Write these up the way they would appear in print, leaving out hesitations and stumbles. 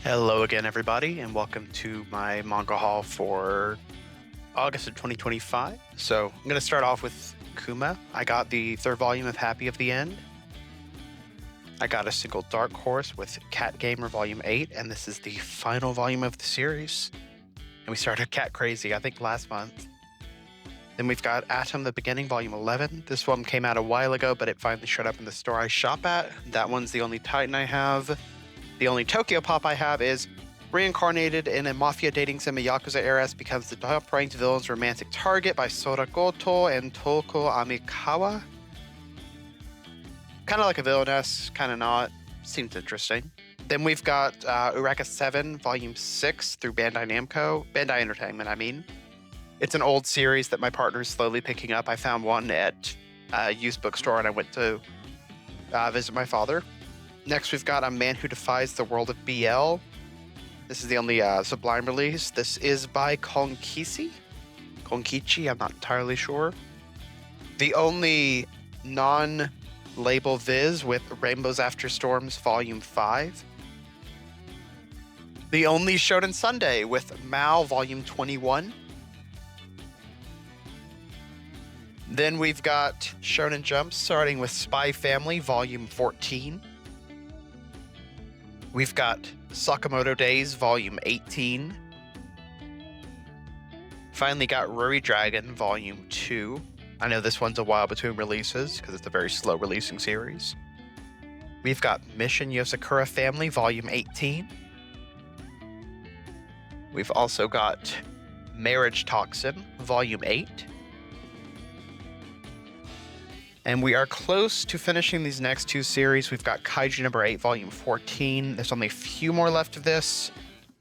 Hello again, everybody, and welcome to my manga haul for August of 2025. So I'm going to start off with Kuma. I got the third volume of Happy of the End. I got a single Dark Horse with Cat Gamer Volume 8, and this is the final volume of the series. And we started Cat Crazy, I think, last month. Then we've got Atom the Beginning, Volume 11. This one came out a while ago, but it finally showed up in the store I shop at. That one's the only Titan I have. The only Tokyo Pop I have is reincarnated in a mafia dating sim. A Yakuza heiress becomes the top-ranked villain's romantic target by Sora Goto and Toko Amikawa. Kind of like a villainess, kind of not. Seems interesting. Then we've got Uraka 7, Volume 6 through Bandai Namco. Bandai Entertainment, I mean. It's an old series that my partner is slowly picking up. I found one at a used bookstore and I went to visit my father. Next, we've got A Man Who Defies the World of BL. This is the only Sublime release. This is by Konkichi, I'm not entirely sure. The only non-label Viz with Rainbows After Storms Volume 5. The only Shonen Sunday with Mao Volume 21. Then we've got Shonen Jump starting with Spy Family Volume 14. We've got Sakamoto Days Volume 18. Finally got Ruri Dragon Volume 2. I know this one's a while between releases because it's a very slow releasing series. We've got Mission Yosakura Family Volume 18. We've also got Marriage Toxin Volume 8. And we are close to finishing these next two series. We've got Kaiju number 8, Volume 14. There's only a few more left of this.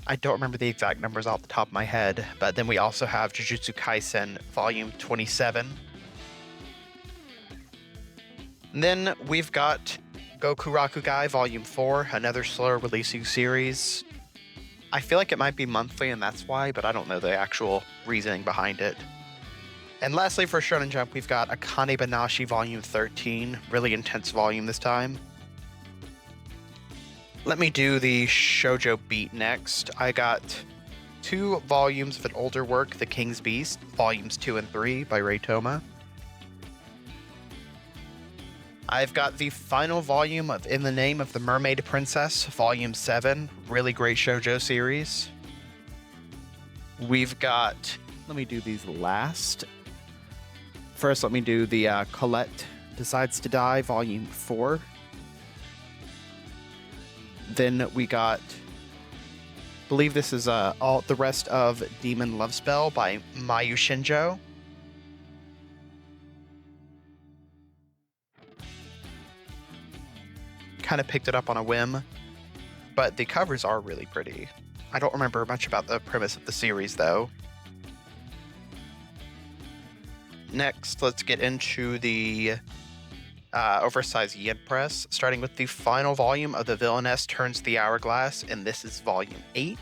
I don't remember the exact numbers off the top of my head, but then we also have Jujutsu Kaisen Volume 27. And then we've got Goku Rakugai Volume 4, another slower releasing series. I feel like it might be monthly and that's why, but I don't know the actual reasoning behind it. And lastly, for Shonen Jump, we've got Akane Banashi Volume 13. Really intense volume this time. Let me do the Shoujo Beat next. I got 2 volumes of an older work, The King's Beast, Volumes 2 and 3 by Ray Toma. I've got the final volume of In the Name of the Mermaid Princess, Volume 7. Really great shoujo series. We've got... Let me do these last. First, let me do the Colette Decides to Die, Volume 4. Then we got, I believe this is all the rest of Demon Love Spell by Mayu Shinjo. Kind of picked it up on a whim, but the covers are really pretty. I don't remember much about the premise of the series, though. Next, let's get into the oversized yen press, starting with the final volume of The Villainess Turns the Hourglass, and this is Volume 8.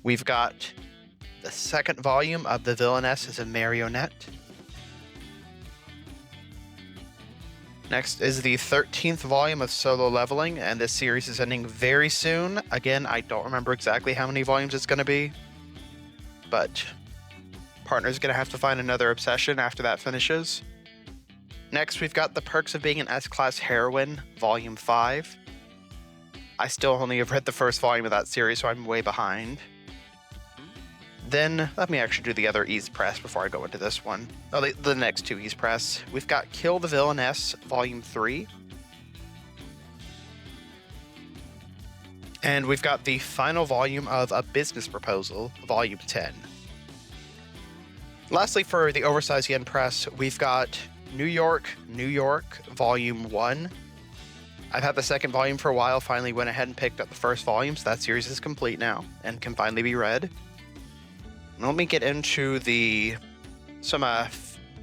We've got the second volume of The Villainess is a Marionette. Next is the 13th volume of Solo Leveling, and this series is ending very soon. Again, I don't remember exactly how many volumes it's going to be, but... partner's gonna have to find another obsession after that finishes. Next, we've got The Perks of Being an S-Class Heroine, Volume 5. I still only have read the first volume of that series, so I'm way behind. Then, let me actually do the other Ease Press before I go into this one. Oh, the next two Ease Press. We've got Kill the Villainess, Volume 3. And we've got the final volume of A Business Proposal, Volume 10. Lastly, for the oversized yen press, we've got New York, Volume 1. I've had the second volume for a while, finally went ahead and picked up the first volume, so that series is complete now and can finally be read. And let me get into some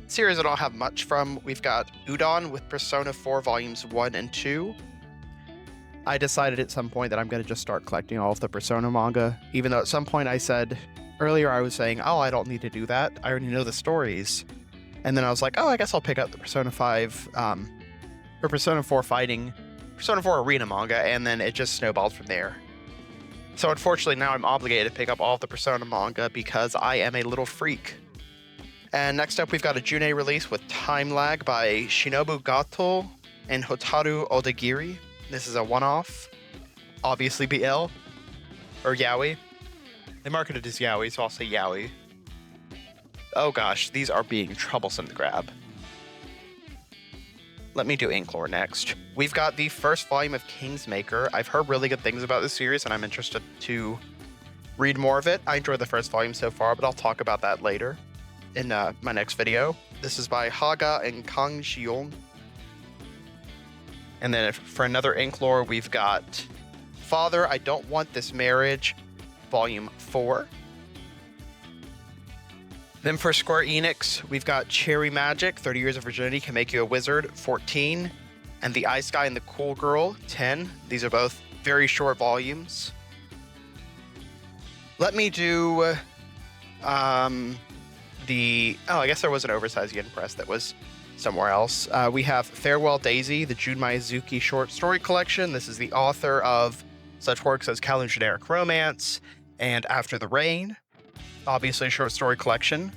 series I don't have much from. We've got Udon with Persona 4 Volumes 1 and 2. I decided at some point that I'm going to just start collecting all of the Persona manga, even though at some point I said... Earlier I was saying, oh, I don't need to do that. I already know the stories. And then I was like, oh, I guess I'll pick up the Persona 5, or Persona 4 Fighting Persona 4 Arena manga, and then it just snowballed from there. So unfortunately, now I'm obligated to pick up all of the Persona manga because I am a little freak. And next up, we've got a June release with Time Lag by Shinobu Gato and Hotaru Odagiri. This is a one-off, obviously BL, or Yaoi. They marketed it as Yaoi, so I'll say Yaoi. Oh gosh, these are being troublesome to grab. Let me do Inklore next. We've got the first volume of Kingsmaker. I've heard really good things about this series, and I'm interested to read more of it. I enjoyed the first volume so far, but I'll talk about that later in my next video. This is by Haga and Kang Xiong. And then for another Inklore, we've got Father, I Don't Want This Marriage, Volume 4. Then for Square Enix, we've got Cherry Magic, 30 Years of Virginity Can Make You a Wizard, 14. And The Ice Guy and the Cool Girl, 10. These are both very short volumes. Let me do I guess there was an oversized yen press that was somewhere else. We have Farewell Daisy, the Jun Maizuki short story collection. This is the author of such works as Kowloon Generic Romance and After the Rain. Obviously a short story collection.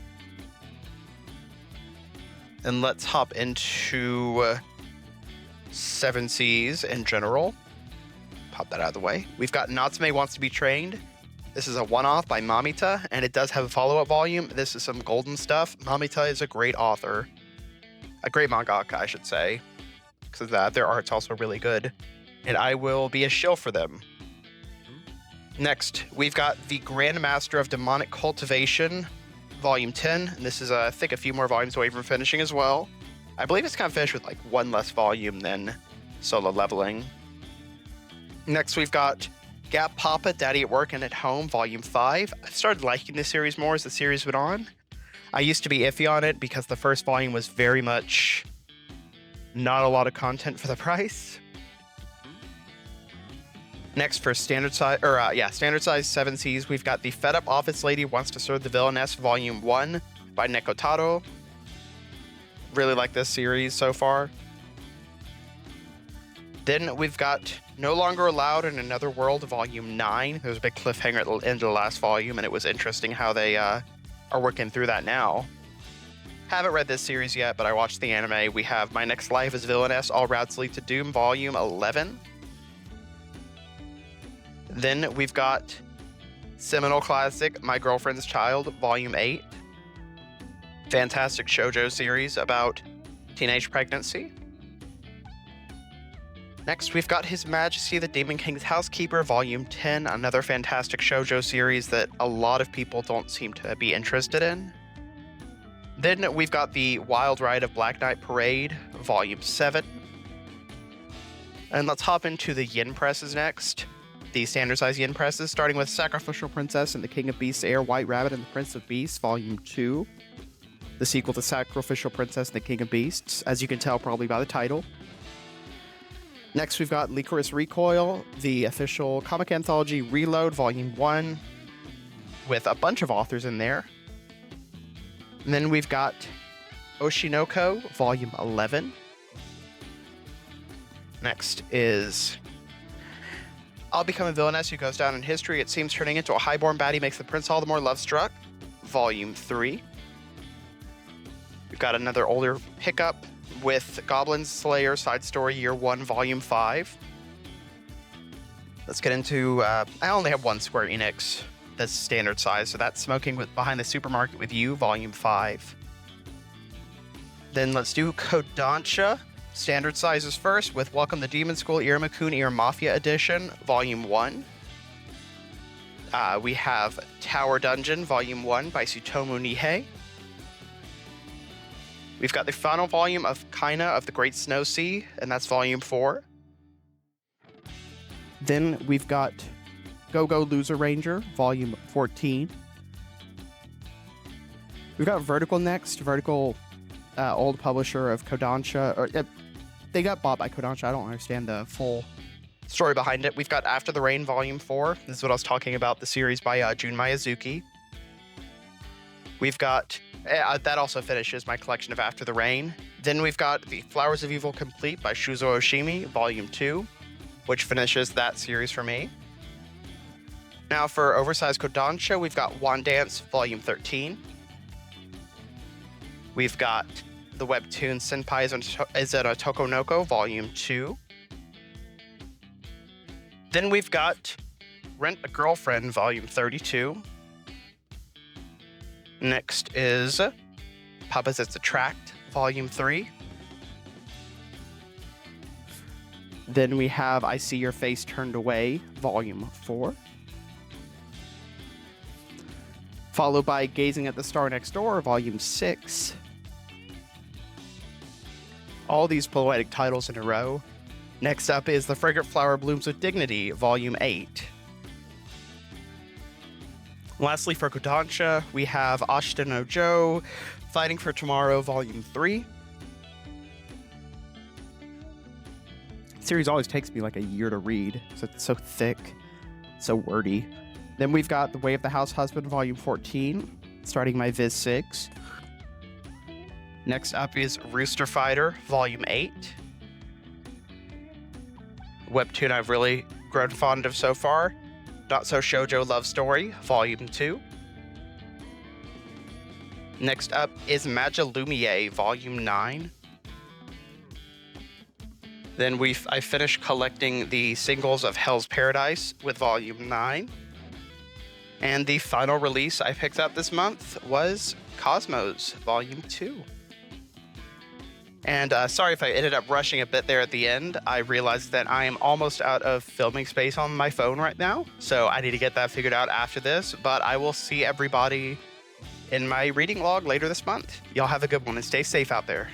And let's hop into Seven Seas in general. Pop that out of the way. We've got Natsume Wants to Be Trained. This is a one-off by Mamita, and it does have a follow-up volume. This is some golden stuff. Mamita is a great author. A great mangaka, I should say. Because of that, their art's also really good. And I will be a shill for them. Next, we've got The Grandmaster of Demonic Cultivation, Volume 10. And this is, I think, a few more volumes away from finishing as well. I believe it's kind of finished with like one less volume than Solo Leveling. Next, we've got Gap Papa, Daddy at Work and at Home, Volume 5. I've started liking this series more as the series went on. I used to be iffy on it because the first volume was very much not a lot of content for the price. Next, for standard size 7 Cs, we've got The Fed Up Office Lady Wants to Serve the Villainess, Volume 1 by Nekotaro. Really like this series so far. Then we've got No Longer Allowed in Another World, Volume 9. There was a big cliffhanger at the end of the last volume, and it was interesting how they are working through that now. Haven't read this series yet, but I watched the anime. We have My Next Life as Villainess, All Routes Lead to Doom, Volume 11. Then we've got seminal classic, My Girlfriend's Child, Volume 8. Fantastic shoujo series about teenage pregnancy. Next, we've got His Majesty the Demon King's Housekeeper, Volume 10, another fantastic shoujo series that a lot of people don't seem to be interested in. Then we've got The Wild Ride of Black Knight Parade, Volume 7. And let's hop into the yen presses next. The standard size yen presses, starting with Sacrificial Princess and the King of Beasts Heir, White Rabbit and the Prince of Beasts, Volume 2. The sequel to Sacrificial Princess and the King of Beasts, as you can tell probably by the title. Next, we've got Licorice Recoil, the official comic anthology Reload, Volume 1, with a bunch of authors in there. And then we've got Oshinoko, Volume 11. Next is I'll Become a Villainess Who Goes Down in History. It seems turning into a highborn baddie makes the prince all the more love-struck, Volume 3. We've got another older pickup with Goblin Slayer Side Story Year 1, Volume 5. Let's get into, I only have one Square Enix that's standard size, so that's Smoking Behind the Supermarket with You, Volume 5. Then let's do Kodansha. Standard sizes first with Welcome to Demon School Iramakun Ear Mafia Edition, Volume 1. We have Tower Dungeon, Volume 1 by Tsutomu Nihei. We've got the final volume of Kaina of the Great Snow Sea, and that's Volume 4. Then we've got Go-Go Loser Ranger, Volume 14. We've got Vertical next. Vertical, old publisher of Kodansha. They got bought by Kodansha. I don't understand the full story behind it. We've got After the Rain, Volume 4. This is what I was talking about, the series by Jun Maizuki. We've got... that also finishes my collection of After the Rain. Then we've got The Flowers of Evil Complete by Shuzo Oshimi, Volume 2. which finishes that series for me. Now for Oversized Kodansha, we've got One Dance Volume 13. We've got the webtoon Senpai is in a Tokonoko Volume 2. Then we've got Rent a Girlfriend Volume 32. Next is Opposites Attract Volume 3. Then we have I See Your Face Turned Away Volume 4. Followed by Gazing at the Star Next Door Volume 6. All these poetic titles in a row. Next up is The Fragrant Flower Blooms with Dignity Volume 8. Lastly, for Kodansha, we have Ashita no Joe, Fighting for Tomorrow, Volume 3. The series always takes me like a year to read, so it's so thick, so wordy. Then we've got The Way of the House Husband, Volume 14, starting my Viz 6. Next up is Rooster Fighter, Volume 8. Webtoon I've really grown fond of so far. Not So Shoujo Love Story, Volume 2. Next up is Majilumiere, Volume 9. Then I finished collecting the singles of Hell's Paradise with Volume 9. And the final release I picked up this month was Cosmos, Volume 2. And sorry if I ended up rushing a bit there at the end. I realized that I am almost out of filming space on my phone right now, so I need to get that figured out after this, but I will see everybody in my reading log later this month. Y'all have a good one and stay safe out there.